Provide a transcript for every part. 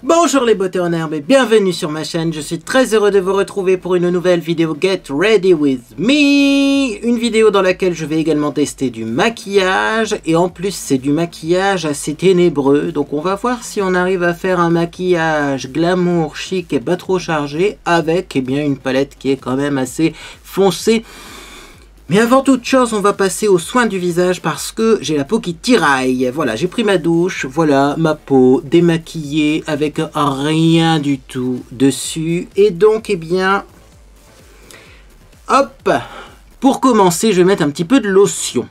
Bonjour les beautés en herbe et bienvenue sur ma chaîne, je suis très heureux de vous retrouver pour une nouvelle vidéo Get Ready With Me. Une vidéo dans laquelle je vais également tester du maquillage et en plus c'est du maquillage assez ténébreux. Donc on va voir si on arrive à faire un maquillage glamour, chic et pas trop chargé avec une palette qui est quand même assez foncée. Mais avant toute chose, on va passer aux soins du visage parce que j'ai la peau qui tiraille. Voilà, j'ai pris ma douche, voilà ma peau démaquillée avec rien du tout dessus. Et donc, hop, pour commencer, je vais mettre un petit peu de lotion.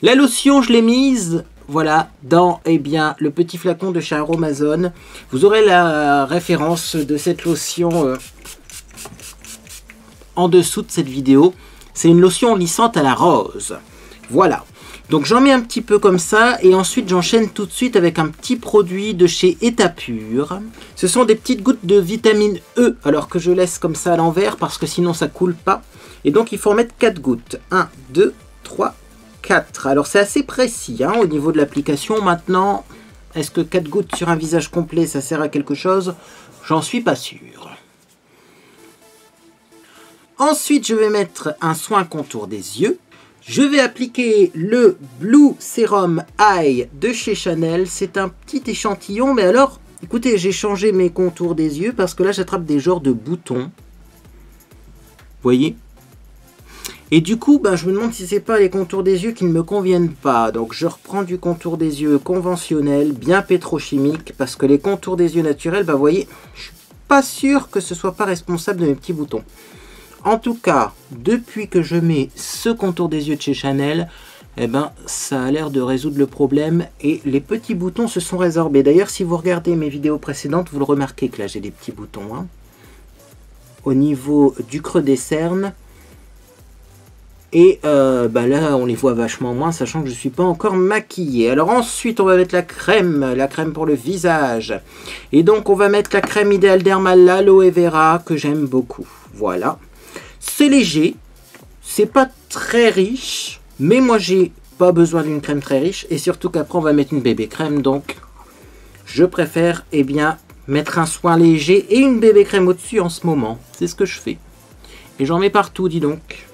La lotion, je l'ai mise, voilà, dans, le petit flacon de chez Aromazone. Vous aurez la référence de cette lotion en dessous de cette vidéo. C'est une lotion lissante à la rose. Voilà. Donc j'en mets un petit peu comme ça. Et ensuite j'enchaîne tout de suite avec un petit produit de chez Etapure. Ce sont des petites gouttes de vitamine E. Alors que je laisse comme ça à l'envers parce que sinon ça coule pas. Et donc il faut en mettre 4 gouttes. 1, 2, 3, 4. Alors c'est assez précis au niveau de l'application. Maintenant, est-ce que 4 gouttes sur un visage complet ça sert à quelque chose? J'en suis pas sûr. Ensuite, je vais mettre un soin contour des yeux. Je vais appliquer le Blue Serum Eye de chez Chanel. C'est un petit échantillon, mais alors, écoutez, j'ai changé mes contours des yeux parce que là, j'attrape des genres de boutons. Vous voyez? Et du coup, je me demande si c'est pas les contours des yeux qui ne me conviennent pas. Donc, je reprends du contour des yeux conventionnel, bien pétrochimique, parce que les contours des yeux naturels, vous voyez, je suis pas sûr que ce soit pas responsable de mes petits boutons. En tout cas, depuis que je mets ce contour des yeux de chez Chanel, ça a l'air de résoudre le problème et les petits boutons se sont résorbés. D'ailleurs, si vous regardez mes vidéos précédentes, vous le remarquez que là, j'ai des petits boutons. Au niveau du creux des cernes. Et là, on les voit vachement moins, sachant que je ne suis pas encore maquillée. Alors ensuite, on va mettre la crème pour le visage. Et donc, on va mettre la crème Ideal Derma l'Aloe Vera, que j'aime beaucoup. Voilà. C'est léger, c'est pas très riche, mais moi j'ai pas besoin d'une crème très riche et surtout qu'après on va mettre une bébé crème, donc je préfère mettre un soin léger et une bébé crème au-dessus en ce moment. C'est ce que je fais. Et j'en mets partout, dis donc.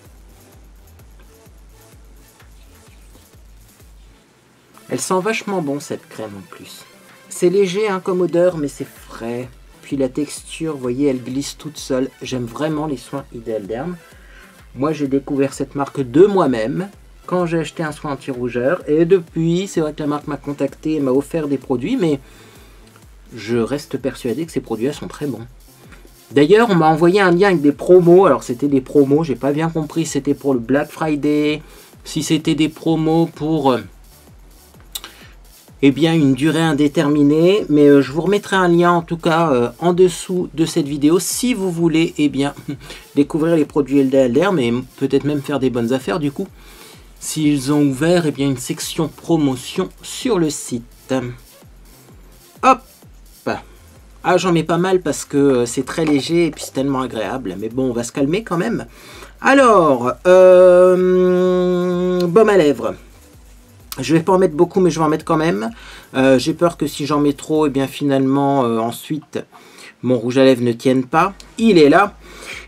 Elle sent vachement bon cette crème en plus. C'est léger comme odeur, mais c'est frais. Puis la texture, vous voyez, elle glisse toute seule. J'aime vraiment les soins Ideal Derma. Moi, j'ai découvert cette marque de moi-même quand j'ai acheté un soin anti-rougeur. Et depuis, c'est vrai que la marque m'a contacté et m'a offert des produits, mais je reste persuadé que ces produits-là sont très bons. D'ailleurs, on m'a envoyé un lien avec des promos. Alors, c'était des promos, j'ai pas bien compris si c'était pour le Black Friday, si c'était des promos pour... une durée indéterminée, mais je vous remettrai un lien en tout cas en dessous de cette vidéo si vous voulez découvrir les produits Ideal Derma et peut-être même faire des bonnes affaires du coup s'ils ont ouvert une section promotion sur le site. Hop, j'en mets pas mal parce que c'est très léger et puis c'est tellement agréable, mais bon, on va se calmer quand même. Alors baume à lèvres. Je vais pas en mettre beaucoup, mais je vais en mettre quand même. J'ai peur que si j'en mets trop, finalement, ensuite, mon rouge à lèvres ne tienne pas. Il est là.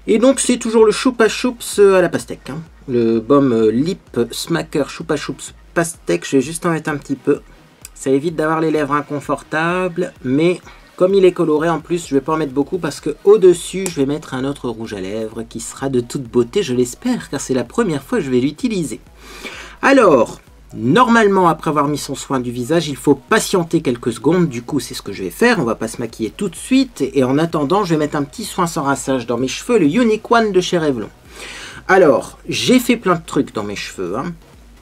Et donc, c'est toujours le Choupa Choups à la pastèque. Le baume Lip Smacker Choupa Choups pastèque. Je vais juste en mettre un petit peu. Ça évite d'avoir les lèvres inconfortables. Mais comme il est coloré, en plus, je vais pas en mettre beaucoup parce que au-dessus, je vais mettre un autre rouge à lèvres qui sera de toute beauté, je l'espère, car c'est la première fois que je vais l'utiliser. Alors... normalement, après avoir mis son soin du visage, il faut patienter quelques secondes. Du coup, c'est ce que je vais faire. On va pas se maquiller tout de suite. Et en attendant, je vais mettre un petit soin sans rinçage dans mes cheveux, le Unique One de chez Revlon. Alors, j'ai fait plein de trucs dans mes cheveux.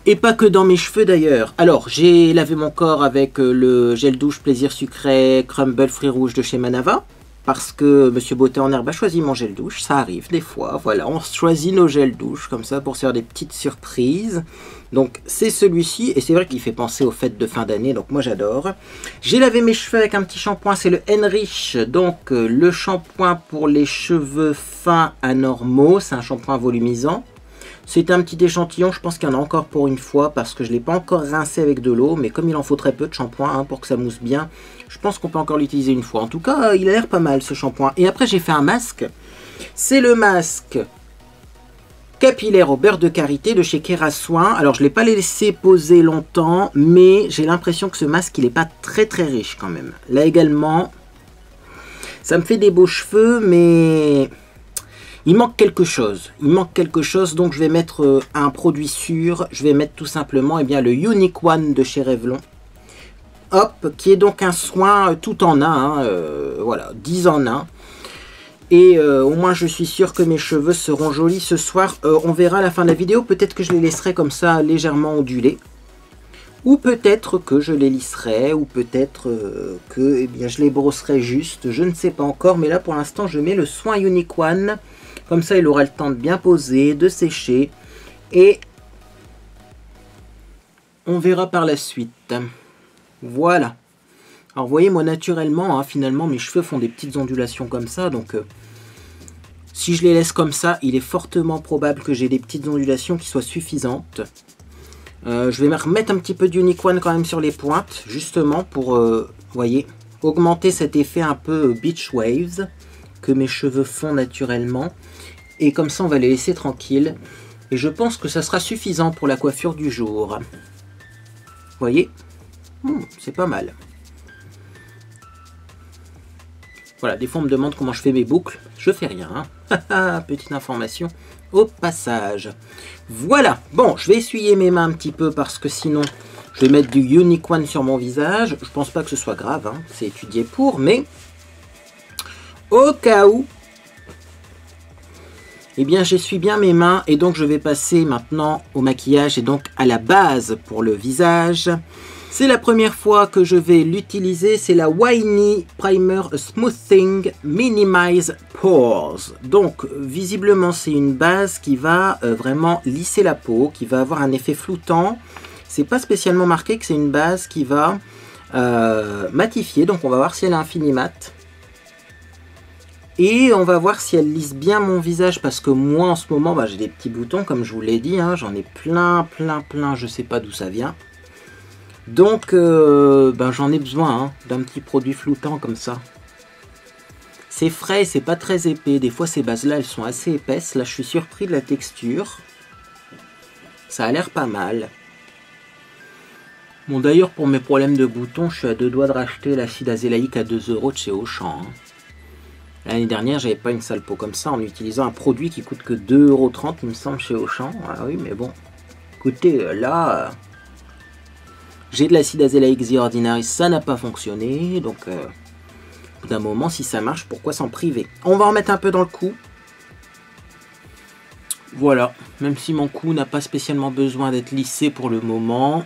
Et pas que dans mes cheveux d'ailleurs. Alors, j'ai lavé mon corps avec le gel douche Plaisir Sucré Crumble Fruits Rouges de chez Manava. Parce que Monsieur Beauté en herbe a choisi mon gel douche, ça arrive des fois, voilà, on choisit nos gels douche comme ça pour se faire des petites surprises. Donc c'est celui-ci, et c'est vrai qu'il fait penser aux fêtes de fin d'année, donc moi j'adore. J'ai lavé mes cheveux avec un petit shampoing, c'est le Enrich, donc le shampoing pour les cheveux fins anormaux, c'est un shampoing volumisant. C'est un petit échantillon, je pense qu'il y en a encore pour une fois parce que je ne l'ai pas encore rincé avec de l'eau, mais comme il en faut très peu de shampoing hein, pour que ça mousse bien, je pense qu'on peut encore l'utiliser une fois. En tout cas, il a l'air pas mal ce shampoing. Et après, j'ai fait un masque. C'est le masque capillaire au beurre de karité de chez Kerasoin. Alors, je ne l'ai pas laissé poser longtemps, mais j'ai l'impression que ce masque, il n'est pas très très riche quand même. Là également, ça me fait des beaux cheveux, mais... il manque quelque chose. Il manque quelque chose, donc je vais mettre un produit sûr. Je vais mettre tout simplement le Unique One de chez Revlon. Hop, qui est donc un soin tout en un. Hein, voilà, 10 en 1. Et au moins je suis sûr que mes cheveux seront jolis ce soir. On verra à la fin de la vidéo. Peut-être que je les laisserai comme ça légèrement ondulés. Ou peut-être que je les lisserai. Ou peut-être que je les brosserai juste. Je ne sais pas encore. Mais là pour l'instant je mets le soin Unique One. Comme ça, il aura le temps de bien poser, de sécher. Et on verra par la suite. Voilà. Alors, vous voyez, moi, naturellement, hein, finalement, mes cheveux font des petites ondulations comme ça. Donc, si je les laisse comme ça, il est fortement probable que j'ai des petites ondulations qui soient suffisantes. Je vais me remettre un petit peu d'Unique One quand même sur les pointes. Justement, pour, vous voyez, augmenter cet effet un peu beach waves que mes cheveux font naturellement. Et comme ça, on va les laisser tranquilles. Et je pense que ça sera suffisant pour la coiffure du jour. Vous voyez, c'est pas mal. Voilà, des fois on me demande comment je fais mes boucles. Je fais rien. Hein. Petite information au passage. Voilà. Bon, je vais essuyer mes mains un petit peu parce que sinon, je vais mettre du Unique One sur mon visage. Je pense pas que ce soit grave. Hein. C'est étudié pour, mais au cas où, eh bien, j'essuie bien mes mains et donc je vais passer maintenant au maquillage et donc à la base pour le visage. C'est la première fois que je vais l'utiliser, c'est la Winey Primer Smoothing Minimize Pores. Donc, visiblement, c'est une base qui va vraiment lisser la peau, qui va avoir un effet floutant. C'est pas spécialement marqué que c'est une base qui va matifier, donc on va voir si elle a un fini mat. Et on va voir si elle lisse bien mon visage parce que moi en ce moment j'ai des petits boutons comme je vous l'ai dit, hein, j'en ai plein, je sais pas d'où ça vient. Donc j'en ai besoin hein, d'un petit produit floutant comme ça. C'est frais, c'est pas très épais, des fois ces bases là elles sont assez épaisses, là je suis surpris de la texture. Ça a l'air pas mal. Bon d'ailleurs pour mes problèmes de boutons, je suis à 2 doigts de racheter l'acide azélaïque à 2 € de chez Auchan. Hein. L'année dernière, j'avais pas une sale peau comme ça en utilisant un produit qui coûte que 2,30 € il me semble chez Auchan. Ah oui, mais bon. Écoutez, là, j'ai de l'acide azélaïque The Ordinary, ça n'a pas fonctionné. Donc, au bout d'un moment, si ça marche, pourquoi s'en priver? On va en mettre un peu dans le cou. Voilà, même si mon cou n'a pas spécialement besoin d'être lissé pour le moment.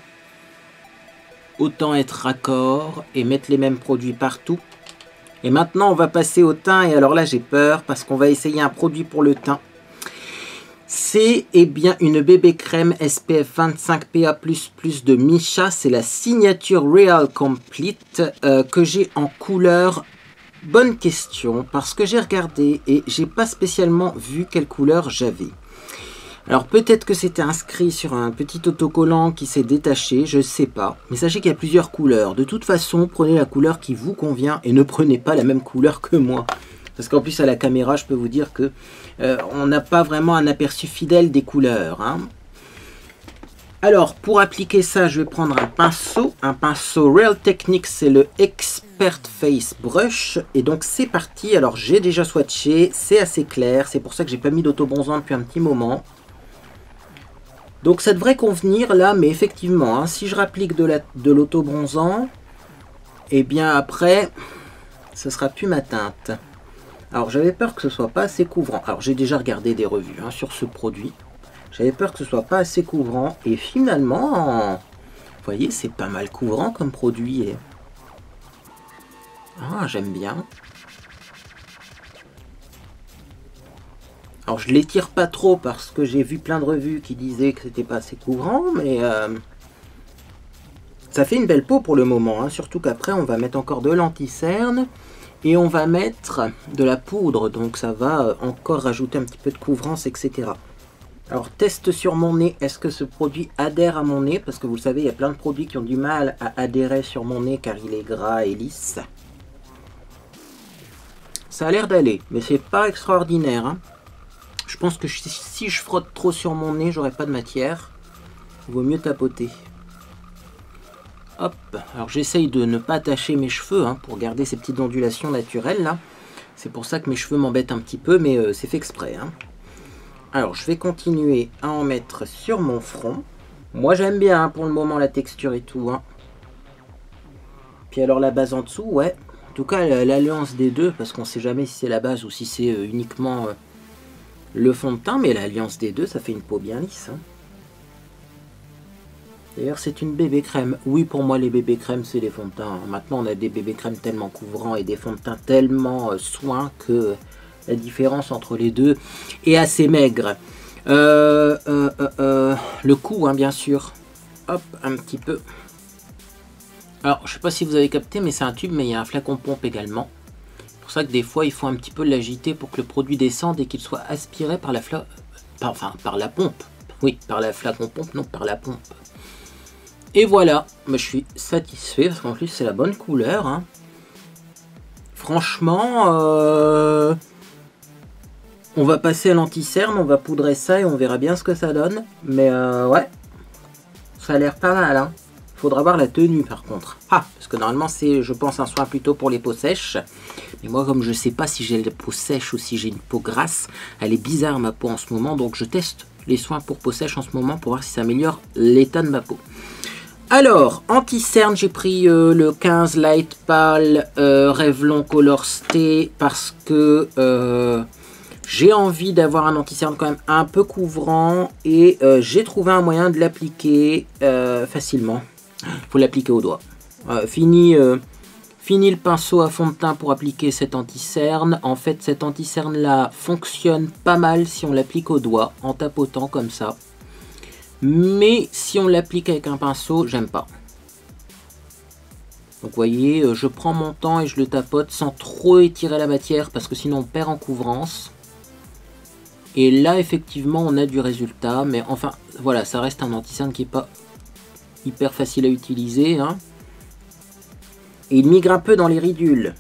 Autant être raccord et mettre les mêmes produits partout. Et maintenant, on va passer au teint. Et alors là, j'ai peur parce qu'on va essayer un produit pour le teint. C'est une bébé crème SPF 25 PA++ de Missha. C'est la signature Real Complete que j'ai en couleur. Bonne question parce que j'ai regardé et j'ai pas spécialement vu quelle couleur j'avais. Alors peut-être que c'était inscrit sur un petit autocollant qui s'est détaché, je ne sais pas. Mais sachez qu'il y a plusieurs couleurs. De toute façon, prenez la couleur qui vous convient et ne prenez pas la même couleur que moi. Parce qu'en plus à la caméra, je peux vous dire que on n'a pas vraiment un aperçu fidèle des couleurs. Hein. Alors pour appliquer ça, je vais prendre un pinceau Real Techniques, c'est le Expert Face Brush. Et donc c'est parti. Alors j'ai déjà swatché, c'est assez clair. C'est pour ça que j'ai pas mis d'autobronzant depuis un petit moment. Donc ça devrait convenir là, mais effectivement, hein, si je rapplique de l'autobronzant, et bien après, ce sera plus ma teinte. Alors j'avais peur que ce soit pas assez couvrant. Alors j'ai déjà regardé des revues hein, sur ce produit. J'avais peur que ce soit pas assez couvrant, et finalement, vous voyez, c'est pas mal couvrant comme produit. Et... ah, j'aime bien. Alors je l'étire pas trop parce que j'ai vu plein de revues qui disaient que c'était pas assez couvrant, mais ça fait une belle peau pour le moment, hein, surtout qu'après on va mettre encore de l'anti-cerne et on va mettre de la poudre, donc ça va encore rajouter un petit peu de couvrance, etc. Alors, test sur mon nez, est-ce que ce produit adhère à mon nez? Parce que vous le savez, il y a plein de produits qui ont du mal à adhérer sur mon nez car il est gras et lisse. Ça a l'air d'aller, mais c'est pas extraordinaire. Hein. Je pense que si je frotte trop sur mon nez, j'aurai pas de matière. Il vaut mieux tapoter. Hop, alors j'essaye de ne pas attacher mes cheveux hein, pour garder ces petites ondulations naturelles là. C'est pour ça que mes cheveux m'embêtent un petit peu, mais c'est fait exprès. Hein. Alors, je vais continuer à en mettre sur mon front. Moi, j'aime bien hein, pour le moment la texture et tout. Hein. Puis alors la base en dessous, ouais. En tout cas, l'alliance des deux, parce qu'on ne sait jamais si c'est la base ou si c'est uniquement le fond de teint. Mais l'alliance des deux, ça fait une peau bien lisse. Hein. D'ailleurs, c'est une bébé crème. Oui, pour moi, les bébés crèmes, c'est des fonds de teint. Maintenant, on a des bébés crèmes tellement couvrants et des fonds de teint tellement soins que... La différence entre les deux est assez maigre. Le coût, hein, bien sûr. Hop, un petit peu. Alors, je sais pas si vous avez capté, mais c'est un tube, mais il y a un flacon pompe également. C'est pour ça que des fois, il faut un petit peu l'agiter pour que le produit descende et qu'il soit aspiré par la par la pompe. Oui, par la flacon pompe, non, par la pompe. Et voilà, moi, je suis satisfait parce qu'en plus, c'est la bonne couleur. Hein. Franchement... On va passer à l'anti-cerne, on va poudrer ça et on verra bien ce que ça donne. Mais ouais, ça a l'air pas mal. Hein. Faudra voir la tenue par contre. Ah, parce que normalement c'est, je pense, un soin plutôt pour les peaux sèches. Mais moi, comme je sais pas si j'ai la peau sèche ou si j'ai une peau grasse, elle est bizarre ma peau en ce moment. Donc je teste les soins pour peau sèche en ce moment pour voir si ça améliore l'état de ma peau. Alors, anti-cerne, j'ai pris le 15 Light Pale Revlon Color Stay parce que... j'ai envie d'avoir un anti-cerne quand même un peu couvrant et j'ai trouvé un moyen de l'appliquer facilement. Il faut l'appliquer au doigt. Fini le pinceau à fond de teint pour appliquer cet anti-cerne. En fait, cet anti-cerne là fonctionne pas mal si on l'applique au doigt en tapotant comme ça. Mais si on l'applique avec un pinceau, j'aime pas. Donc vous voyez, je prends mon temps et je le tapote sans trop étirer la matière parce que sinon on perd en couvrance. Et là, effectivement, on a du résultat. Mais enfin, voilà, ça reste un anti-cerne qui n'est pas hyper facile à utiliser. Hein. Et il migre un peu dans les ridules.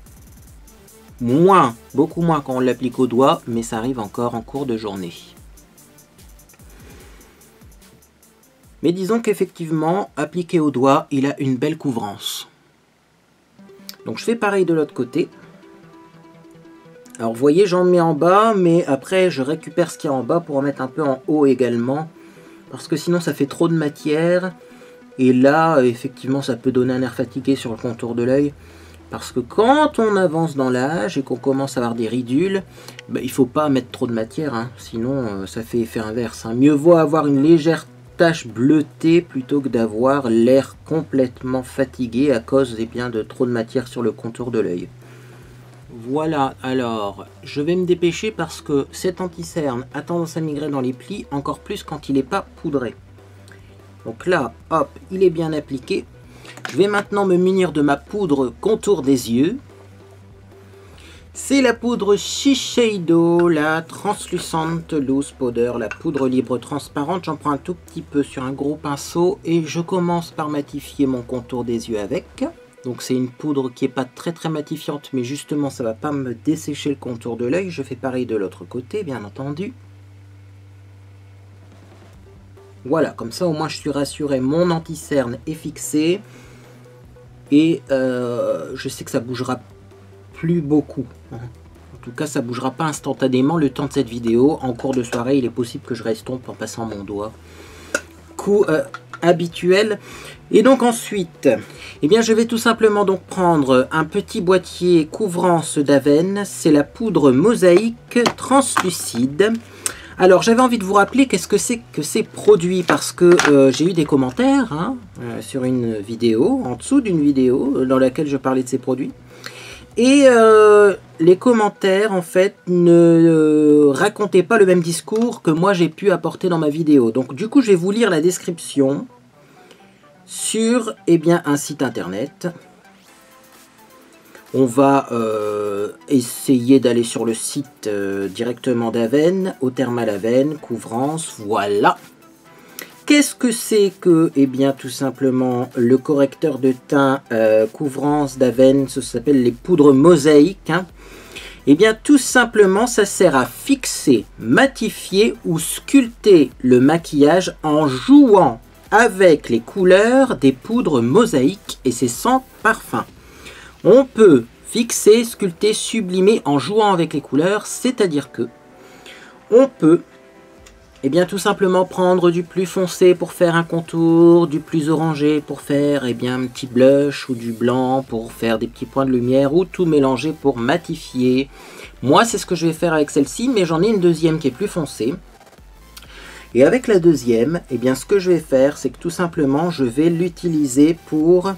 Moins, beaucoup moins quand on l'applique au doigt. Mais ça arrive encore en cours de journée. Mais disons qu'effectivement, appliqué au doigt, il a une belle couvrance. Donc je fais pareil de l'autre côté. Alors vous voyez, j'en mets en bas, mais après je récupère ce qu'il y a en bas pour en mettre un peu en haut également. Parce que sinon ça fait trop de matière. Et là, effectivement, ça peut donner un air fatigué sur le contour de l'œil. Parce que quand on avance dans l'âge et qu'on commence à avoir des ridules, bah, il ne faut pas mettre trop de matière. Hein, sinon, ça fait effet inverse. Hein. Mieux vaut avoir une légère tache bleutée plutôt que d'avoir l'air complètement fatigué à cause de trop de matière sur le contour de l'œil. Voilà, alors, je vais me dépêcher parce que cet anti-cerne a tendance à migrer dans les plis, encore plus quand il n'est pas poudré. Donc là, hop, il est bien appliqué. Je vais maintenant me munir de ma poudre contour des yeux. C'est la poudre Shiseido, la Translucent Loose Powder, la poudre libre transparente. J'en prends un tout petit peu sur un gros pinceau et je commence par matifier mon contour des yeux avec. Donc c'est une poudre qui n'est pas très matifiante, mais justement ça ne va pas me dessécher le contour de l'œil. Je fais pareil de l'autre côté, bien entendu. Voilà, comme ça au moins je suis rassuré, mon anti-cerne est fixé. Et je sais que ça bougera plus beaucoup. En tout cas, ça bougera pas instantanément le temps de cette vidéo. En cours de soirée, il est possible que je restompe en passant mon doigt. Coup habituel. Et donc ensuite, eh bien, je vais tout simplement donc prendre un petit boîtier couvrance d'Aven. C'est la poudre mosaïque translucide. Alors, j'avais envie de vous rappeler qu'est-ce que c'est que ces produits, parce que j'ai eu des commentaires hein, sur une vidéo, en dessous d'une vidéo dans laquelle je parlais de ces produits. Et les commentaires, en fait, ne racontaient pas le même discours que moi j'ai pu apporter dans ma vidéo. Donc, du coup, je vais vous lire la description sur un site internet. On va essayer d'aller sur le site directement d'Aven, Eau Thermale Aven, couvrance, voilà. Qu'est-ce que c'est que, eh bien tout simplement, le correcteur de teint couvrance d'Aven, ça s'appelle les poudres mosaïques, hein. Eh bien tout simplement, ça sert à fixer, matifier ou sculpter le maquillage en jouant avec les couleurs des poudres mosaïques et c'est sans parfum. On peut fixer, sculpter, sublimer en jouant avec les couleurs, c'est-à-dire que on peut eh bien tout simplement prendre du plus foncé pour faire un contour, du plus orangé pour faire eh bien un petit blush ou du blanc pour faire des petits points de lumière ou tout mélanger pour matifier. Moi c'est ce que je vais faire avec celle-ci, mais j'en ai une deuxième qui est plus foncée. Et avec la deuxième, eh bien ce que je vais faire, c'est que tout simplement je vais l'utiliser pour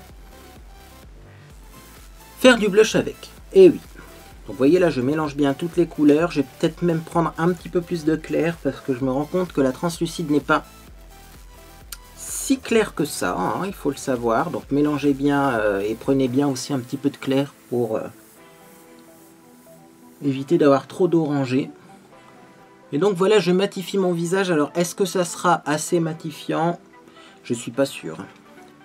faire du blush avec. Et oui. Donc vous voyez là, je mélange bien toutes les couleurs. Je vais peut-être même prendre un petit peu plus de clair parce que je me rends compte que la translucide n'est pas si claire que ça, hein, il faut le savoir. Donc mélangez bien et prenez bien aussi un petit peu de clair pour éviter d'avoir trop d'orangé. Et donc voilà, je matifie mon visage. Alors est-ce que ça sera assez matifiant? Je suis pas sûr.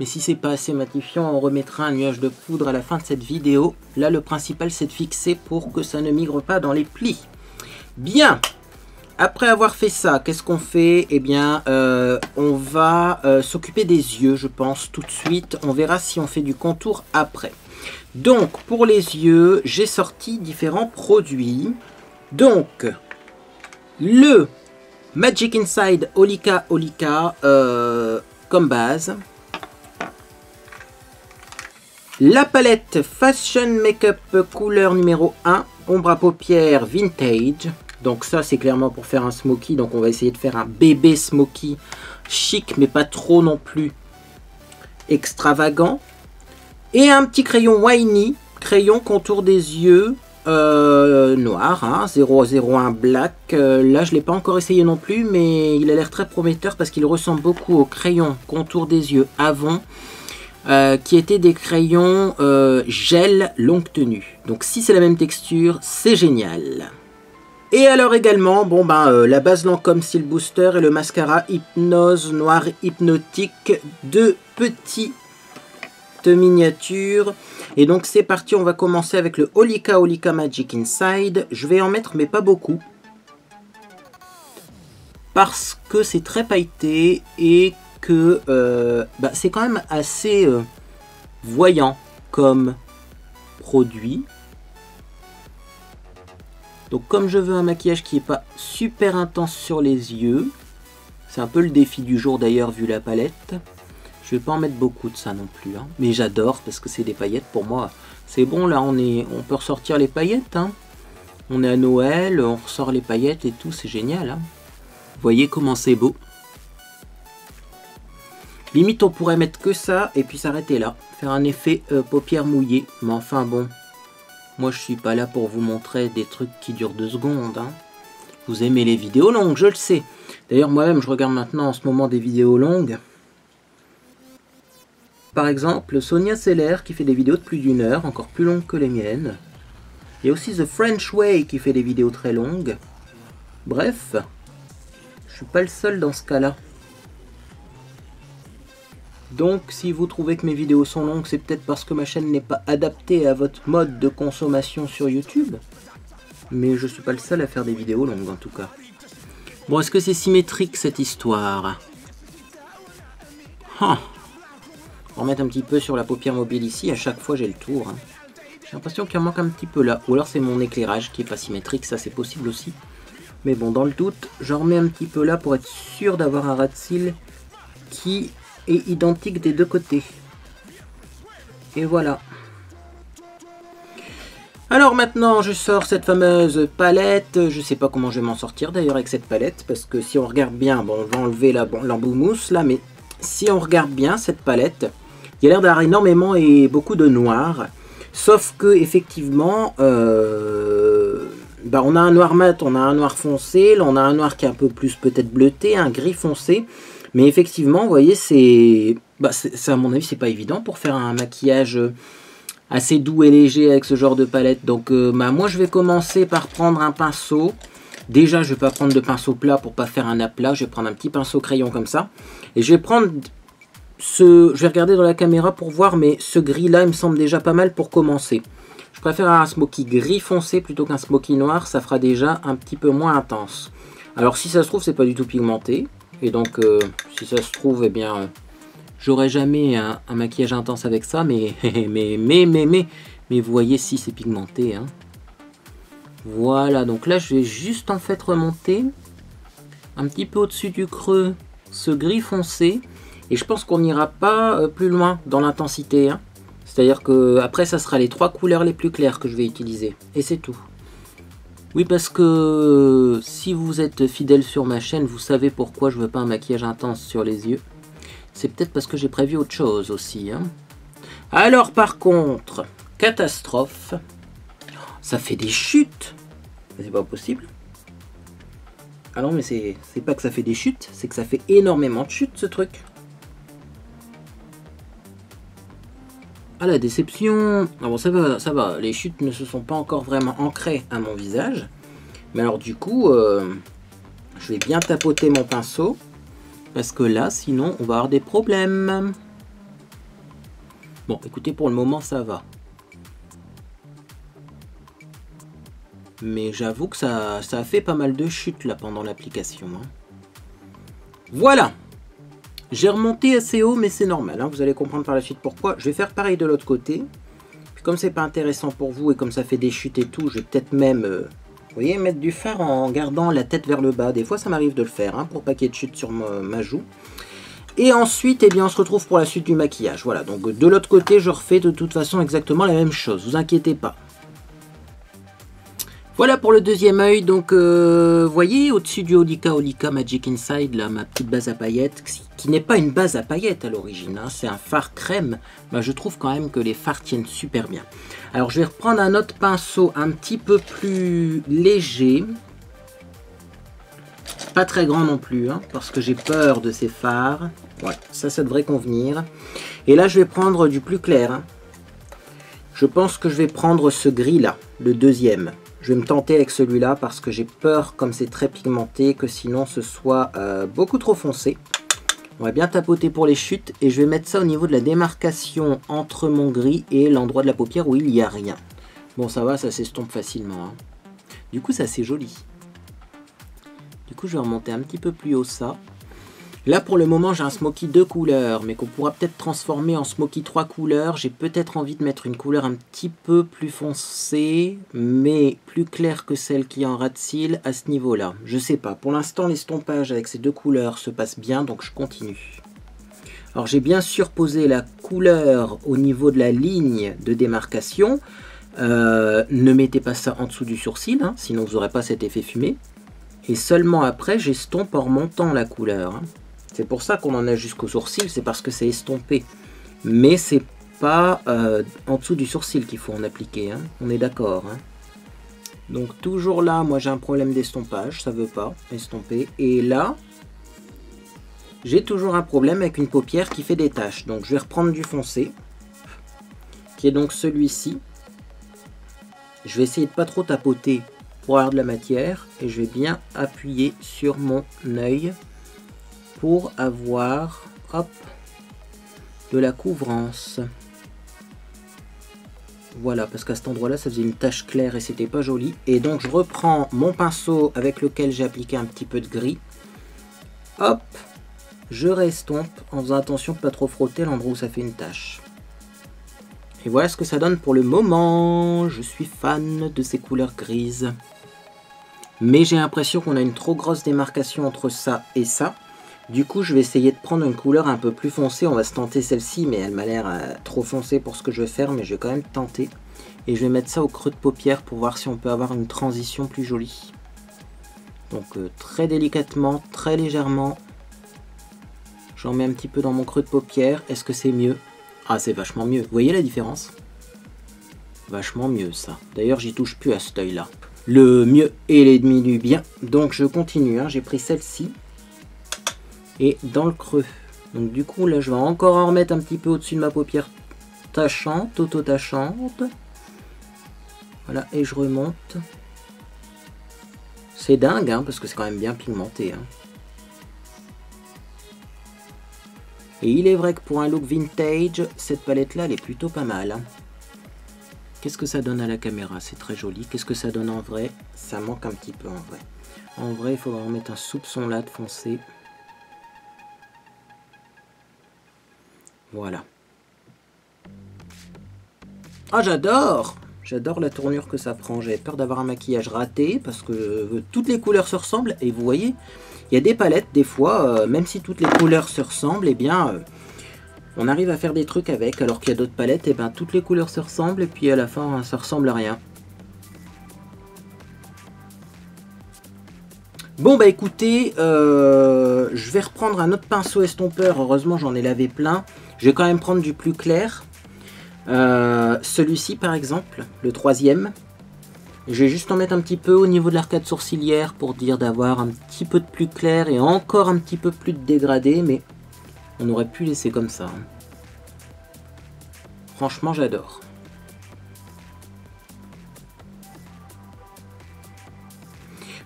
Mais si c'est pas assez matifiant, on remettra un nuage de poudre à la fin de cette vidéo. Là, le principal, c'est de fixer pour que ça ne migre pas dans les plis. Bien. Après avoir fait ça, qu'est-ce qu'on fait? Eh bien, on va s'occuper des yeux, je pense, tout de suite. On verra si on fait du contour après. Donc, pour les yeux, j'ai sorti différents produits. Donc, le Magic Inside Holika Holika comme base. La palette Fashion Makeup couleur numéro 1, ombre à paupières vintage. Donc ça c'est clairement pour faire un smoky. Donc on va essayer de faire un bébé smoky chic mais pas trop non plus extravagant. Et un petit crayon Winey, crayon contour des yeux noir, hein, 001 black. Là je ne l'ai pas encore essayé non plus, mais il a l'air très prometteur parce qu'il ressemble beaucoup au crayon contour des yeux Avon. Qui étaient des crayons gel longue tenue. Donc si c'est la même texture, c'est génial. Et alors également, bon ben la base Lancôme Style Booster et le mascara Hypnose Noir Hypnotique, deux petites miniatures. Et donc c'est parti, on va commencer avec le Holika Holika Magic Inside. Je vais en mettre mais pas beaucoup. Parce que c'est très pailleté et que c'est quand même assez voyant comme produit. Donc comme je veux un maquillage qui n'est pas super intense sur les yeux, c'est un peu le défi du jour d'ailleurs vu la palette. Je vais pas en mettre beaucoup de ça non plus, hein. Mais j'adore parce que c'est des paillettes pour moi. C'est bon là, on peut ressortir les paillettes, hein. On est à Noël, on ressort les paillettes et tout, c'est génial, hein. Vous voyez comment c'est beau. Limite on pourrait mettre que ça et puis s'arrêter là. Faire un effet paupières mouillées. Mais enfin bon. Moi je suis pas là pour vous montrer des trucs qui durent 2 secondes. Hein. Vous aimez les vidéos longues, je le sais. D'ailleurs moi-même je regarde maintenant en ce moment des vidéos longues. Par exemple Sonia Seller qui fait des vidéos de plus d'1 heure, encore plus longues que les miennes. Il y a aussi The French Way qui fait des vidéos très longues. Bref, je suis pas le seul dans ce cas-là. Donc si vous trouvez que mes vidéos sont longues, c'est peut-être parce que ma chaîne n'est pas adaptée à votre mode de consommation sur YouTube. Mais je suis pas le seul à faire des vidéos longues en tout cas. Bon, est-ce que c'est symétrique cette histoire? On va remettre un petit peu sur la paupière mobile ici, à chaque fois j'ai le tour. Hein. J'ai l'impression qu'il en manque un petit peu là. Ou alors c'est mon éclairage qui est pas symétrique, ça c'est possible aussi. Mais bon, dans le doute, j'en remets un petit peu là pour être sûr d'avoir un ras de cils qui est identique des deux côtés. Et voilà. Alors maintenant, je sors cette fameuse palette. Je sais pas comment je vais m'en sortir d'ailleurs avec cette palette. Parce que si on regarde bien, bon, on va enlever l'embout mousse là. Mais si on regarde bien cette palette, il y a l'air d'avoir énormément et beaucoup de noir. Sauf que effectivement, on a un noir mat, on a un noir foncé. Là, on a un noir qui est un peu plus peut-être bleuté, un gris foncé. Mais effectivement, vous voyez, c'est à mon avis, c'est pas évident pour faire un maquillage assez doux et léger avec ce genre de palette. Donc moi je vais commencer par prendre un pinceau. Déjà je vais pas prendre de pinceau plat pour pas faire un aplat. Je vais prendre un petit pinceau crayon comme ça. Et je vais prendre je vais regarder dans la caméra pour voir, mais ce gris là il me semble déjà pas mal pour commencer. Je préfère un smoky gris foncé plutôt qu'un smoky noir. Ça fera déjà un petit peu moins intense. Alors si ça se trouve c'est pas du tout pigmenté. Et donc si ça se trouve eh bien... j'aurais jamais un maquillage intense avec ça, mais vous voyez si c'est pigmenté. Hein. Voilà, donc là je vais juste en fait remonter un petit peu au-dessus du creux ce gris foncé. Et je pense qu'on n'ira pas plus loin dans l'intensité. Hein. C'est-à-dire que après ça sera les 3 couleurs les plus claires que je vais utiliser. Et c'est tout. Oui, parce que si vous êtes fidèle sur ma chaîne, vous savez pourquoi je veux pas un maquillage intense sur les yeux. C'est peut-être parce que j'ai prévu autre chose aussi. Hein. Alors par contre, catastrophe. Ça fait des chutes. C'est pas possible. Ah non mais c'est pas que ça fait des chutes, c'est que ça fait énormément de chutes ce truc. Ah la déception. Ah bon ça va. Les chutes ne se sont pas encore vraiment ancrées à mon visage. Mais alors du coup, je vais bien tapoter mon pinceau. Parce que là, sinon, on va avoir des problèmes. Bon, écoutez, pour le moment, ça va. Mais j'avoue que ça a fait pas mal de chutes, là, pendant l'application. Hein. Voilà. J'ai remonté assez haut, mais c'est normal. Hein. Vous allez comprendre par la suite pourquoi. Je vais faire pareil de l'autre côté. Puis comme c'est pas intéressant pour vous, et comme ça fait des chutes et tout, je vais peut-être même... vous voyez, mettre du fard en gardant la tête vers le bas. Des fois, ça m'arrive de le faire, hein, pour pas qu'il y ait de chute sur ma joue. Et ensuite, eh bien, on se retrouve pour la suite du maquillage. Voilà, donc de l'autre côté, je refais de toute façon exactement la même chose. Vous inquiétez pas. Voilà pour le deuxième œil. Donc, voyez, au-dessus du Holika Magic Inside, là, ma petite base à paillettes, qui n'est pas une base à paillettes à l'origine. Hein, c'est un fard crème. Bah, je trouve quand même que les fards tiennent super bien. Alors, je vais reprendre un autre pinceau un petit peu plus léger. Pas très grand non plus, hein, parce que j'ai peur de ces fards. Voilà, ça devrait convenir. Et là, je vais prendre du plus clair. Hein. Je pense que je vais prendre ce gris-là, le deuxième. Je vais me tenter avec celui-là parce que j'ai peur, comme c'est très pigmenté, que sinon ce soit beaucoup trop foncé. On va bien tapoter pour les chutes et je vais mettre ça au niveau de la démarcation entre mon gris et l'endroit de la paupière où il n'y a rien. Bon, ça va, ça s'estompe facilement. Hein. Du coup, c'est assez joli. Du coup, je vais remonter un petit peu plus haut ça. Là, pour le moment, j'ai un smoky 2 couleurs, mais qu'on pourra peut-être transformer en smoky 3 couleurs. J'ai peut-être envie de mettre une couleur un petit peu plus foncée, mais plus claire que celle qui est en ras de cils à ce niveau-là. Je sais pas. Pour l'instant, l'estompage avec ces 2 couleurs se passe bien, donc je continue. Alors, j'ai bien sûr posé la couleur au niveau de la ligne de démarcation. Ne mettez pas ça en dessous du sourcil, hein, sinon vous n'aurez pas cet effet fumé. Et seulement après, j'estompe en remontant la couleur. Hein. C'est pour ça qu'on en a jusqu'au sourcil, c'est parce que c'est estompé. Mais c'est pas en dessous du sourcil qu'il faut en appliquer, hein. On est d'accord. Hein. Donc toujours là, moi j'ai un problème d'estompage, ça veut pas estomper. Et là, j'ai toujours un problème avec une paupière qui fait des taches. Donc je vais reprendre du foncé, qui est donc celui-ci. Je vais essayer de pas trop tapoter pour avoir de la matière. Et je vais bien appuyer sur mon œil pour avoir, hop, de la couvrance. Voilà, parce qu'à cet endroit-là, ça faisait une tache claire et c'était pas joli. Et donc, je reprends mon pinceau avec lequel j'ai appliqué un petit peu de gris. Hop, je restompe en faisant attention de ne pas trop frotter l'endroit où ça fait une tache. Et voilà ce que ça donne pour le moment. Je suis fan de ces couleurs grises. Mais j'ai l'impression qu'on a une trop grosse démarcation entre ça et ça. Du coup, je vais essayer de prendre une couleur un peu plus foncée. On va se tenter celle-ci, mais elle m'a l'air trop foncée pour ce que je vais faire. Mais je vais quand même tenter. Et je vais mettre ça au creux de paupière pour voir si on peut avoir une transition plus jolie. Donc très délicatement, très légèrement. J'en mets un petit peu dans mon creux de paupière. Est-ce que c'est mieux? Ah, c'est vachement mieux. Vous voyez la différence? Vachement mieux ça. D'ailleurs, j'y touche plus à cet œil-là. Le mieux est l'ennemi du bien. Donc je continue. Hein. J'ai pris celle-ci. Et dans le creux. Donc du coup là je vais encore en remettre un petit peu au-dessus de ma paupière tachante, auto-tachante. Voilà, et je remonte. C'est dingue, hein, parce que c'est quand même bien pigmenté. Hein. Et il est vrai que pour un look vintage, cette palette-là, elle est plutôt pas mal. Hein. Qu'est-ce que ça donne à la caméra? C'est très joli. Qu'est-ce que ça donne en vrai? Ça manque un petit peu en vrai. En vrai, il faudra remettre un soupçon là de foncé. Voilà. Ah, j'adore! J'adore la tournure que ça prend. J'avais peur d'avoir un maquillage raté parce que toutes les couleurs se ressemblent. Et vous voyez, il y a des palettes, des fois, même si toutes les couleurs se ressemblent, eh bien, on arrive à faire des trucs avec. Alors qu'il y a d'autres palettes, eh ben, toutes les couleurs se ressemblent et puis à la fin, ça ressemble à rien. Bon bah écoutez, je vais reprendre un autre pinceau estompeur. Heureusement, j'en ai lavé plein. Je vais quand même prendre du plus clair. Celui-ci par exemple, le troisième. Je vais juste en mettre un petit peu au niveau de l'arcade sourcilière pour dire d'avoir un petit peu de plus clair et encore un petit peu plus de dégradé, mais on aurait pu laisser comme ça. Hein. Franchement, j'adore.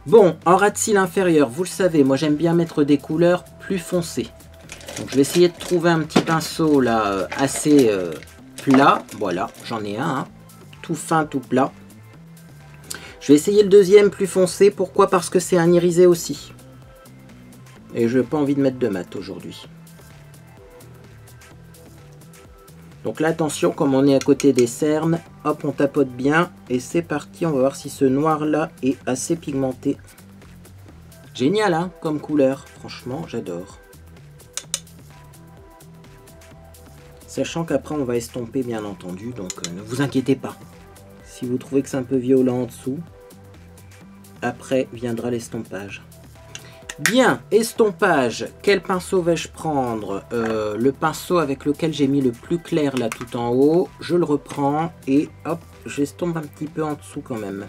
Bon, en ras de cils inférieur, vous le savez, moi j'aime bien mettre des couleurs plus foncées. Donc je vais essayer de trouver un petit pinceau là assez plat. Voilà, j'en ai un, hein. Tout fin, tout plat. Je vais essayer le deuxième plus foncé. Pourquoi? Parce que c'est un irisé aussi. Et je n'ai pas envie de mettre de mat aujourd'hui. Donc là, attention, comme on est à côté des cernes, hop, on tapote bien. Et c'est parti, on va voir si ce noir-là est assez pigmenté. Génial, hein, comme couleur. Franchement, j'adore. Sachant qu'après, on va estomper, bien entendu. Donc, ne vous inquiétez pas. Si vous trouvez que c'est un peu violent en dessous, après viendra l'estompage. Bien, estompage. Quel pinceau vais-je prendre? Le pinceau avec lequel j'ai mis le plus clair là tout en haut. Je le reprends et hop, j'estompe un petit peu en dessous quand même.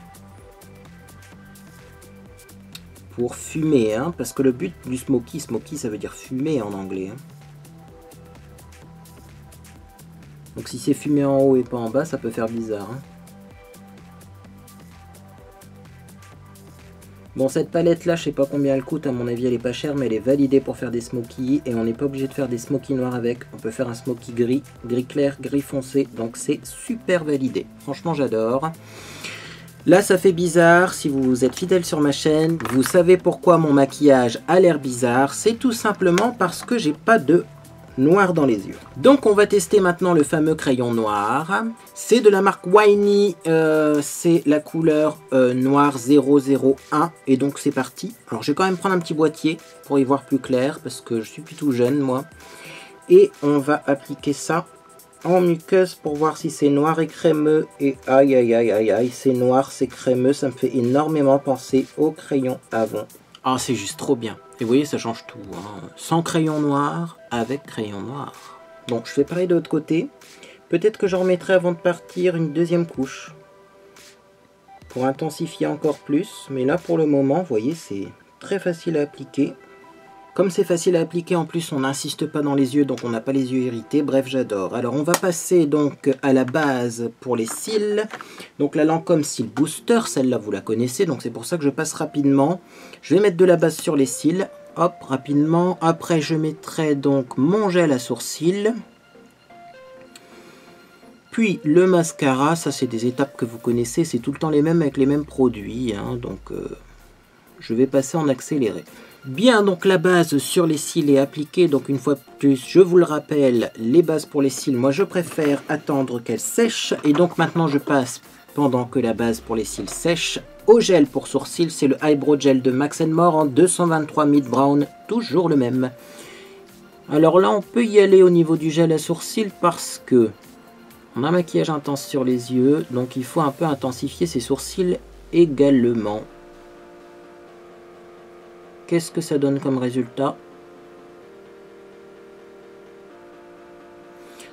Pour fumer, hein, parce que le but du smoky, smoky ça veut dire fumer en anglais. Hein. Donc si c'est fumé en haut et pas en bas, ça peut faire bizarre. Hein. Bon, cette palette là, je sais pas combien elle coûte, à mon avis elle est pas chère, mais elle est validée pour faire des smokies, et on n'est pas obligé de faire des smokies noirs avec, on peut faire un smoky gris, gris clair, gris foncé, donc c'est super validé. Franchement j'adore. Là ça fait bizarre, si vous êtes fidèle sur ma chaîne, vous savez pourquoi mon maquillage a l'air bizarre, c'est tout simplement parce que j'ai pas de noir dans les yeux. Donc on va tester maintenant le fameux crayon noir. C'est de la marque Winey, c'est la couleur noir 001 et donc c'est parti. Alors je vais quand même prendre un petit boîtier pour y voir plus clair parce que je suis plutôt jeune moi. Et on va appliquer ça en muqueuse pour voir si c'est noir et crémeux. Et aïe aïe aïe aïe aïe, c'est noir, c'est crémeux, ça me fait énormément penser au crayon Avon. Ah, c'est juste trop bien. Et vous voyez, ça change tout. Hein. Sans crayon noir, avec crayon noir. Bon, je fais pareil de l'autre côté. Peut-être que j'en remettrai avant de partir une deuxième couche. Pour intensifier encore plus. Mais là, pour le moment, vous voyez, c'est très facile à appliquer. Comme c'est facile à appliquer, en plus, on n'insiste pas dans les yeux, donc on n'a pas les yeux irrités. Bref, j'adore. Alors, on va passer donc à la base pour les cils. Donc, la Lancôme Cils Booster, celle-là, vous la connaissez, donc c'est pour ça que je passe rapidement. Je vais mettre de la base sur les cils. Hop, rapidement. Après, je mettrai donc mon gel à sourcils. Puis, le mascara. Ça, c'est des étapes que vous connaissez. C'est tout le temps les mêmes avec les mêmes produits. Hein, donc, je vais passer en accéléré. Bien, donc la base sur les cils est appliquée, donc une fois de plus, je vous le rappelle, les bases pour les cils, moi je préfère attendre qu'elles sèchent, et donc maintenant je passe, pendant que la base pour les cils sèche, au gel pour sourcils, c'est le Eyebrow Gel de Max & More en 223 Mid Brown, toujours le même. Alors là, on peut y aller au niveau du gel à sourcils parce que on a un maquillage intense sur les yeux, donc il faut un peu intensifier ses sourcils également. Qu'est-ce que ça donne comme résultat?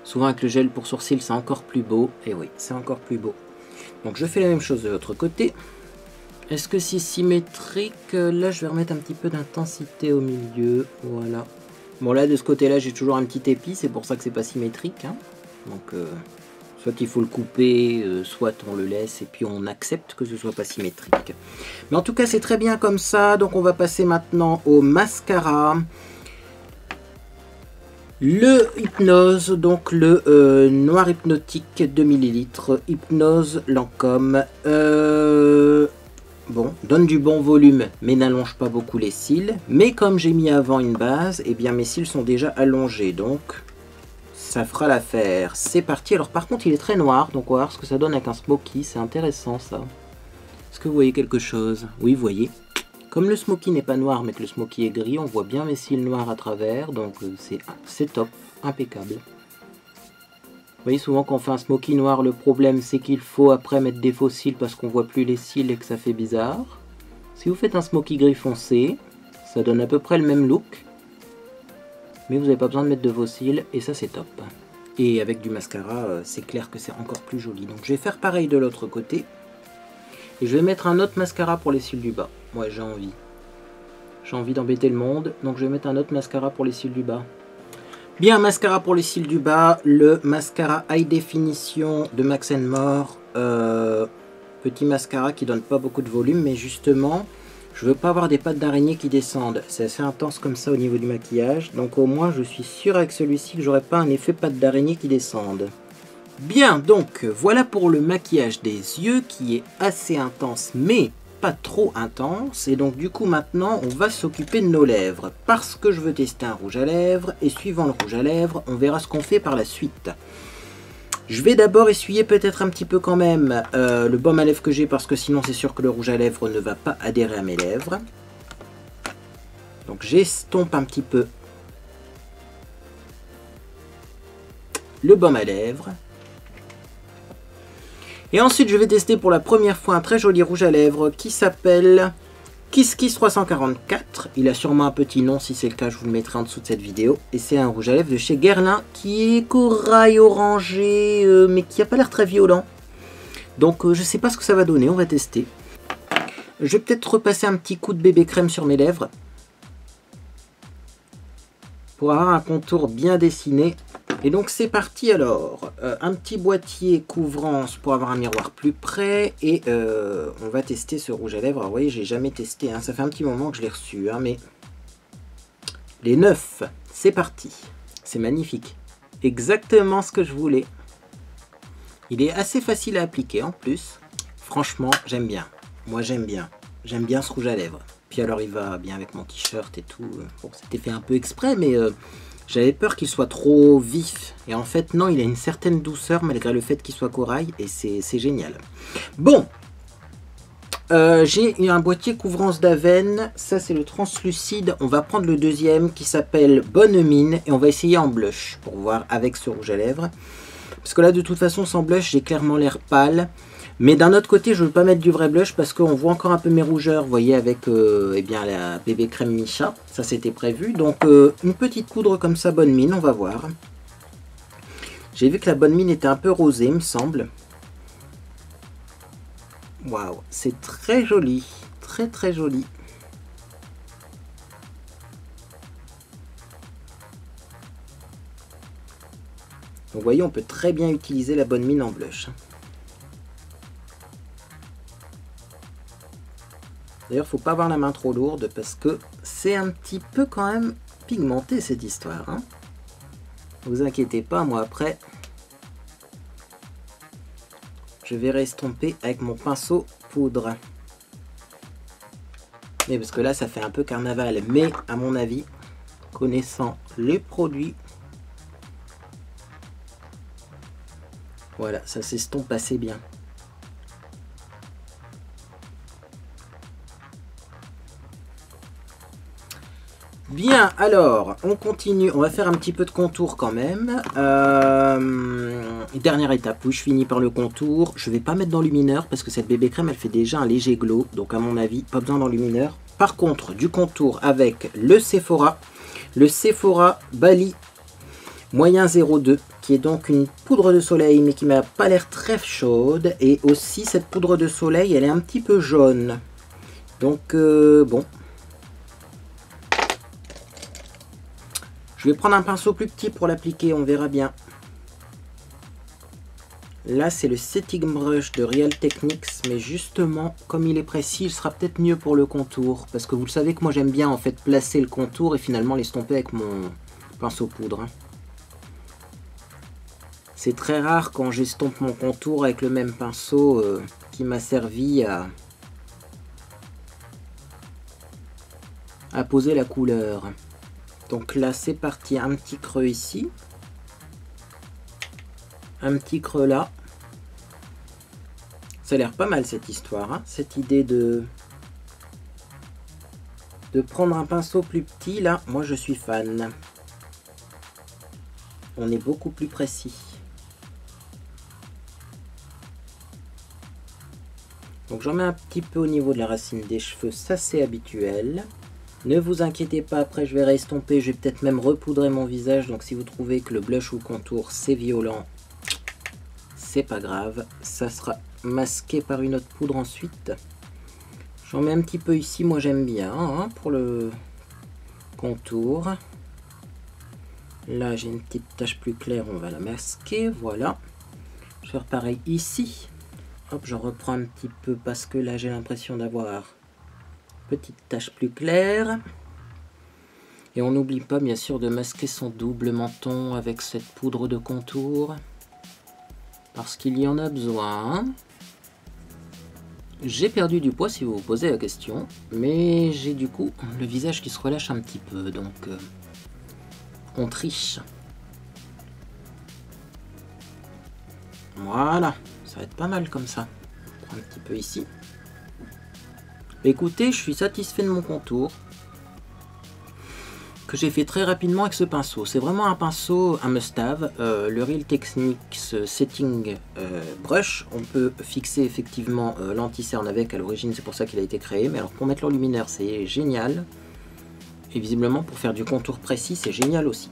Souvent avec le gel pour sourcils, c'est encore plus beau. Et oui, c'est encore plus beau. Donc je fais la même chose de l'autre côté. Est-ce que c'est symétrique? Là, je vais remettre un petit peu d'intensité au milieu. Voilà. Bon, là, de ce côté-là, j'ai toujours un petit épi. C'est pour ça que c'est pas symétrique. Hein. Donc soit il faut le couper, soit on le laisse et puis on accepte que ce soit pas symétrique. Mais en tout cas c'est très bien comme ça. Donc on va passer maintenant au mascara. Le Hypnose, donc le noir hypnotique 2 ml, Hypnose Lancôme. Bon, donne du bon volume, mais n'allonge pas beaucoup les cils. Mais comme j'ai mis avant une base, eh bien mes cils sont déjà allongés, donc ça fera l'affaire. C'est parti. Alors par contre, il est très noir, donc on va voir ce que ça donne avec un smoky. C'est intéressant ça. Est-ce que vous voyez quelque chose? Oui, vous voyez. Comme le smoky n'est pas noir, mais que le smoky est gris, on voit bien mes cils noirs à travers, donc c'est top, impeccable. Vous voyez, souvent quand on fait un smoky noir, le problème c'est qu'il faut après mettre des faux cils parce qu'on voit plus les cils et que ça fait bizarre. Si vous faites un smoky gris foncé, ça donne à peu près le même look, mais vous n'avez pas besoin de mettre de faux cils et ça c'est top. Et avec du mascara, c'est clair que c'est encore plus joli. Donc je vais faire pareil de l'autre côté. Et je vais mettre un autre mascara pour les cils du bas. Ouais, j'ai envie. J'ai envie d'embêter le monde, donc je vais mettre un autre mascara pour les cils du bas. Bien, mascara pour les cils du bas, le mascara High Definition de Max More. Petit mascara qui donne pas beaucoup de volume, mais justement, je veux pas avoir des pattes d'araignée qui descendent. C'est assez intense comme ça au niveau du maquillage, donc au moins je suis sûr avec celui-ci que j'aurai pas un effet pattes d'araignée qui descendent. Bien, donc voilà pour le maquillage des yeux qui est assez intense, mais pas trop intense. Et donc du coup maintenant on va s'occuper de nos lèvres parce que je veux tester un rouge à lèvres et suivant le rouge à lèvres on verra ce qu'on fait par la suite. Je vais d'abord essuyer peut-être un petit peu quand même le baume à lèvres que j'ai parce que sinon c'est sûr que le rouge à lèvres ne va pas adhérer à mes lèvres. Donc j'estompe un petit peu le baume à lèvres. Et ensuite, je vais tester pour la première fois un très joli rouge à lèvres qui s'appelle Kiss Kiss 344. Il a sûrement un petit nom, si c'est le cas, je vous le mettrai en dessous de cette vidéo. Et c'est un rouge à lèvres de chez Guerlain qui est corail orangé, mais qui n'a pas l'air très violent. Donc, je ne sais pas ce que ça va donner, on va tester. Je vais peut-être repasser un petit coup de bébé crème sur mes lèvres pour avoir un contour bien dessiné. Et donc c'est parti alors, un petit boîtier couvrance pour avoir un miroir plus près et on va tester ce rouge à lèvres. Alors, vous voyez, j'ai jamais testé, hein. Ça fait un petit moment que je l'ai reçu, hein, mais les 9, c'est parti. C'est magnifique, exactement ce que je voulais. Il est assez facile à appliquer en plus. Franchement, j'aime bien. Moi j'aime bien ce rouge à lèvres. Puis alors il va bien avec mon t-shirt et tout. Bon, c'était fait un peu exprès, mais j'avais peur qu'il soit trop vif. Et en fait, non, il a une certaine douceur malgré le fait qu'il soit corail. Et c'est génial. Bon, j'ai un boîtier couvrance d'Aven. Ça, c'est le translucide. On va prendre le deuxième qui s'appelle Bonne Mine. Et on va essayer en blush pour voir avec ce rouge à lèvres. Parce que là, de toute façon, sans blush, j'ai clairement l'air pâle. Mais d'un autre côté, je ne veux pas mettre du vrai blush parce qu'on voit encore un peu mes rougeurs, vous voyez, avec eh bien, la bébé crème Micha. Ça, c'était prévu. Donc, une petite poudre comme ça, Bonne Mine, on va voir. J'ai vu que la Bonne Mine était un peu rosée, il me semble. Waouh, c'est très joli. Très, très joli. Donc, vous voyez, on peut très bien utiliser la Bonne Mine en blush. D'ailleurs, faut pas avoir la main trop lourde parce que c'est un petit peu quand même pigmenté cette histoire. Hein. Ne vous inquiétez pas, moi après, je vais estomper avec mon pinceau poudre. Mais parce que là, ça fait un peu carnaval. Mais à mon avis, connaissant les produits, voilà, ça s'estompe assez bien. Bien, alors, on continue. On va faire un petit peu de contour quand même. Dernière étape, oui, je finis par le contour. Je ne vais pas mettre d'enlumineur parce que cette bébé crème, elle fait déjà un léger glow. Donc, à mon avis, pas besoin d'enlumineur. Par contre, du contour avec le Sephora Bali moyen 02, qui est donc une poudre de soleil, mais qui m'a pas l'air très chaude. Et aussi, cette poudre de soleil, elle est un petit peu jaune. Donc, bon. Je vais prendre un pinceau plus petit pour l'appliquer, on verra bien. Là, c'est le setting brush de Real Techniques, mais justement, comme il est précis, il sera peut-être mieux pour le contour. Parce que vous le savez que moi, j'aime bien en fait placer le contour et finalement l'estomper avec mon pinceau poudre. C'est très rare quand j'estompe mon contour avec le même pinceau qui m'a servi à poser la couleur. Donc là, c'est parti, un petit creux ici. Un petit creux là. Ça a l'air pas mal cette histoire, hein, cette idée de prendre un pinceau plus petit. Là, moi je suis fan. On est beaucoup plus précis. Donc j'en mets un petit peu au niveau de la racine des cheveux, ça c'est habituel. Ne vous inquiétez pas, après je vais restomper, je vais peut-être même repoudrer mon visage. Donc si vous trouvez que le blush ou le contour c'est violent, c'est pas grave, ça sera masqué par une autre poudre ensuite. J'en mets un petit peu ici, moi j'aime bien hein, pour le contour. Là j'ai une petite tache plus claire, on va la masquer, voilà. Je vais faire pareil ici. Hop, je reprends un petit peu parce que là j'ai l'impression d'avoir une petite tache plus claire. Et on n'oublie pas bien sûr de masquer son double menton avec cette poudre de contour. Parce qu'il y en a besoin. J'ai perdu du poids si vous vous posez la question. Mais j'ai du coup le visage qui se relâche un petit peu. Donc on triche. Voilà. Ça va être pas mal comme ça. On prend un petit peu ici. Écoutez, je suis satisfait de mon contour. Que j'ai fait très rapidement avec ce pinceau. C'est vraiment un pinceau, un must-have. Le Real Techniques Setting Brush. On peut fixer effectivement l'anti-cerne avec à l'origine, c'est pour ça qu'il a été créé. Mais alors pour mettre l'enlumineur, c'est génial. Et visiblement pour faire du contour précis, c'est génial aussi.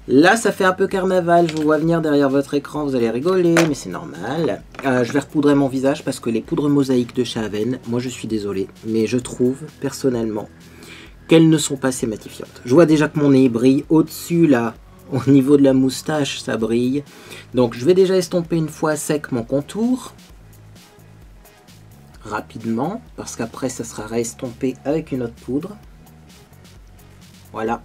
Là, ça fait un peu carnaval. Je vous vois venir derrière votre écran, vous allez rigoler, mais c'est normal. Je vais repoudrer mon visage parce que les poudres mosaïques de chez Aven, moi je suis désolé, mais je trouve personnellement qu'elles ne sont pas assez matifiantes. Je vois déjà que mon nez brille au-dessus, là, au niveau de la moustache, ça brille. Donc je vais déjà estomper une fois sec mon contour. Rapidement, parce qu'après ça sera réestompé avec une autre poudre. Voilà.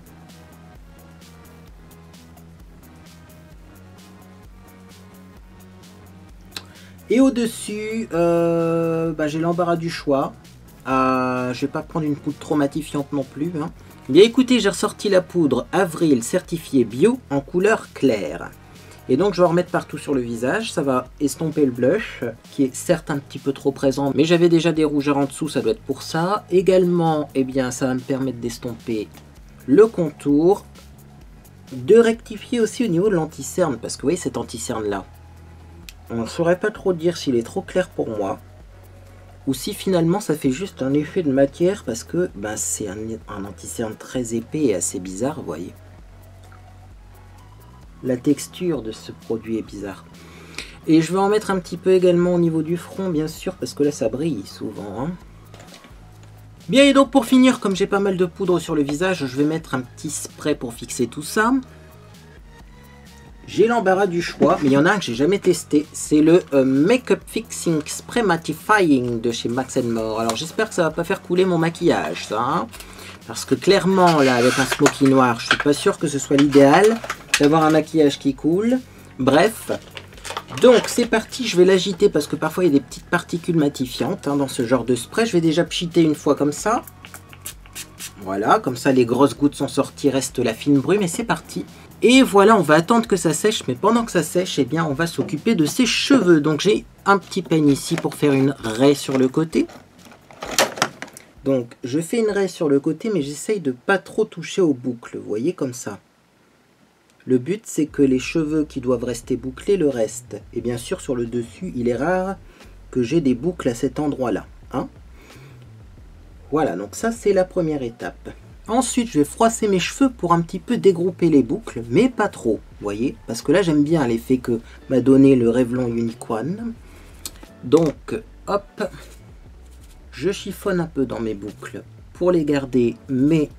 Et au-dessus, j'ai l'embarras du choix. Je vais pas prendre une poudre trop matifiante non plus. Hein. Bien écoutez, j'ai ressorti la poudre Avril certifiée bio en couleur claire. Et donc je vais en remettre partout sur le visage. Ça va estomper le blush, qui est certes un petit peu trop présent. Mais j'avais déjà des rougeurs en dessous, ça doit être pour ça. Également, eh bien, ça va me permettre d'estomper le contour. De rectifier aussi au niveau de l'anti-cerne. Parce que vous voyez cet anti-cerne là. On ne saurait pas trop dire s'il est trop clair pour moi. Ou si finalement ça fait juste un effet de matière parce que c'est un anti-cerne très épais et assez bizarre, vous voyez. La texture de ce produit est bizarre. Et je vais en mettre un petit peu également au niveau du front, bien sûr, parce que là ça brille souvent. Hein. Bien, et donc pour finir, comme j'ai pas mal de poudre sur le visage, je vais mettre un petit spray pour fixer tout ça. J'ai l'embarras du choix, mais il y en a un que j'ai jamais testé. C'est le Makeup Fixing Spray Mattifying de chez Max & More. Alors j'espère que ça va pas faire couler mon maquillage, ça. Hein, parce que clairement, là, avec un smoky noir, je suis pas sûr que ce soit l'idéal d'avoir un maquillage qui coule. Bref. Donc c'est parti, je vais l'agiter parce que parfois il y a des petites particules matifiantes dans ce genre de spray. Je vais déjà pchiter une fois comme ça. Voilà, comme ça les grosses gouttes sont sorties, reste la fine brume et c'est parti. Et voilà, on va attendre que ça sèche, mais pendant que ça sèche, eh bien, on va s'occuper de ses cheveux. Donc j'ai un petit peigne ici pour faire une raie sur le côté. Donc je fais une raie sur le côté, mais j'essaye de pas trop toucher aux boucles, vous voyez, comme ça. Le but, c'est que les cheveux qui doivent rester bouclés le restent. Et bien sûr, sur le dessus, il est rare que j'ai des boucles à cet endroit-là. Hein. Voilà, donc ça, c'est la première étape. Ensuite, je vais froisser mes cheveux pour un petit peu dégrouper les boucles, mais pas trop, vous voyez. Parce que là, j'aime bien l'effet que m'a donné le Revlon Unicorn. Donc, hop, je chiffonne un peu dans mes boucles pour les garder, mais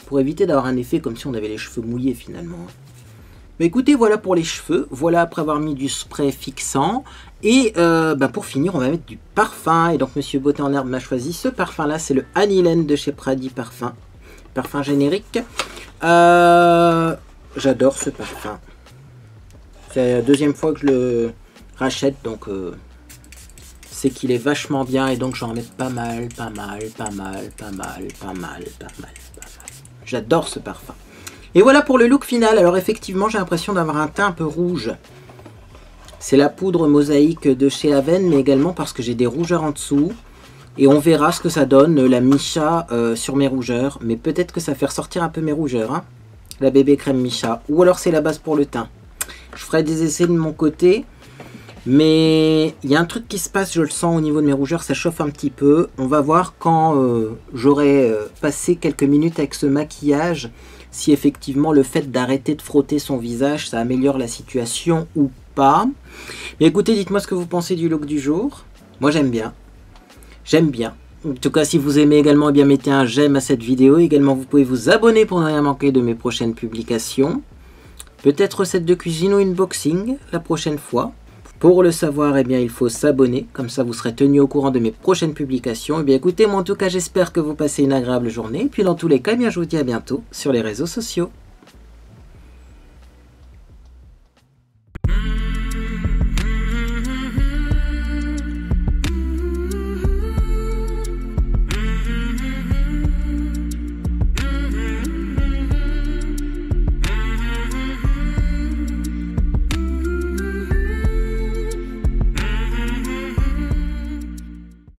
pour éviter d'avoir un effet comme si on avait les cheveux mouillés finalement. Mais écoutez, voilà pour les cheveux. Voilà après avoir mis du spray fixant. Et pour finir, on va mettre du parfum. Et donc Monsieur Beauté en Herbe m'a choisi ce parfum-là. C'est le Anilène de chez Pradi Parfum. Parfum générique. J'adore ce parfum. C'est la deuxième fois que je le rachète. Donc c'est qu'il est vachement bien. Et donc j'en mets pas mal. J'adore ce parfum. Et voilà pour le look final. Alors effectivement, j'ai l'impression d'avoir un teint un peu rouge. C'est la poudre mosaïque de chez Aven, mais également parce que j'ai des rougeurs en dessous. Et on verra ce que ça donne, la Missha sur mes rougeurs. Mais peut-être que ça fait ressortir un peu mes rougeurs, hein, la bébé crème Missha. Ou alors c'est la base pour le teint. Je ferai des essais de mon côté. Mais il y a un truc qui se passe, je le sens au niveau de mes rougeurs, ça chauffe un petit peu. On va voir quand j'aurai passé quelques minutes avec ce maquillage, si effectivement le fait d'arrêter de frotter son visage, ça améliore la situation ou pas. Mais écoutez, dites-moi ce que vous pensez du look du jour. Moi j'aime bien. J'aime bien. En tout cas, si vous aimez également, eh bien mettez un j'aime à cette vidéo. Également, vous pouvez vous abonner pour ne rien manquer de mes prochaines publications. Peut-être recette de cuisine ou unboxing la prochaine fois. Pour le savoir, eh bien, il faut s'abonner, comme ça vous serez tenu au courant de mes prochaines publications. Eh bien, écoutez, moi en tout cas, j'espère que vous passez une agréable journée. Et puis dans tous les cas, eh bien, je vous dis à bientôt sur les réseaux sociaux.